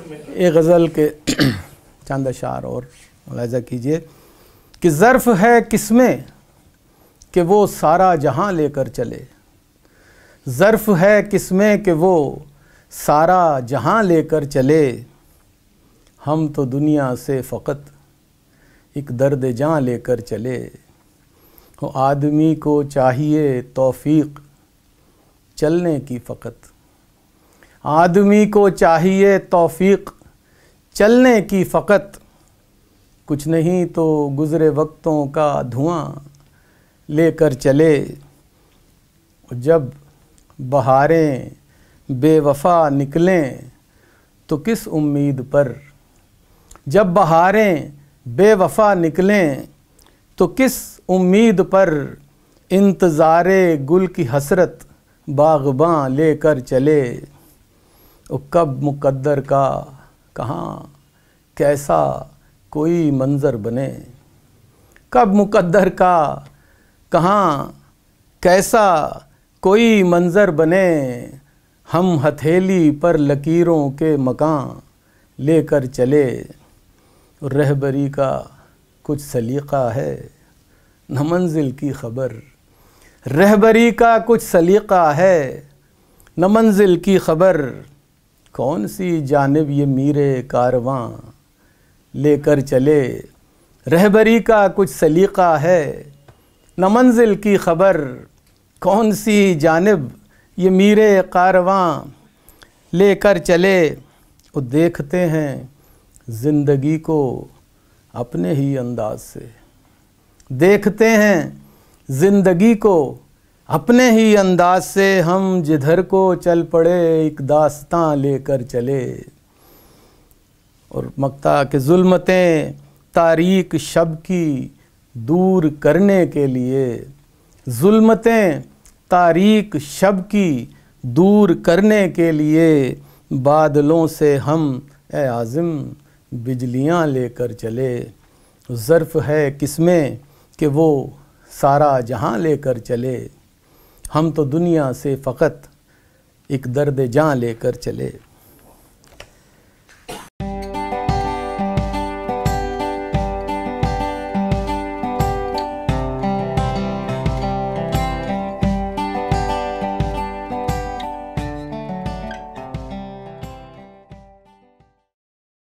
एक गज़ल के चंद अशार और मुलाहिज़ा कीजिए कि ज़र्फ़ है किसमें कि वो सारा जहां लेकर चले। ज़र्फ़ है किसमें कि वो सारा जहां लेकर चले। हम तो दुनिया से फ़कत एक दर्द जान लेकर चले। हो आदमी को चाहिए तौफ़ीक़ चलने की फ़कत। आदमी को चाहिए तौफ़ीक़ चलने की फ़कत। कुछ नहीं तो गुज़रे वक्तों का धुआं लेकर चले। जब बहारें बेवफ़ा निकलें तो किस उम्मीद पर। जब बहारें बेवफ़ा निकलें तो किस उम्मीद पर। इंतज़ारे गुल की हसरत बाग़बां लेकर चले। कब मुक़द्दर का कहाँ कैसा कोई मंज़र बने। कब मुक़द्दर का कहाँ कैसा कोई मंज़र बने। हम हथेली पर लकीरों के मकान लेकर चले। रहबरी का कुछ सलीक़ा है न मंजिल की ख़बर। रहबरी का कुछ सलीक़ा है न मंजिल की ख़बर। कौन सी जानिब ये मीरे कारवां लेकर चले। रहबरी का कुछ सलीक़ा है न मंजिल की ख़बर। कौन सी जानिब ये मीरे कारवां लेकर चले। वो देखते हैं ज़िंदगी को अपने ही अंदाज से। देखते हैं ज़िंदगी को अपने ही अंदाज से। हम जिधर को चल पड़े एक दास्तां लेकर चले। और मक्ता के ज़ुल्मतें तारीक शब की दूर करने के लिए। ज़ुल्मतें तारीक शब की दूर करने के लिए। बादलों से हम ए आज़िम बिजलियाँ लेकर चले। ज़र्फ़ है किसमें कि वो सारा जहां लेकर चले। हम तो दुनिया से फ़कत एक दर्द जान लेकर चले।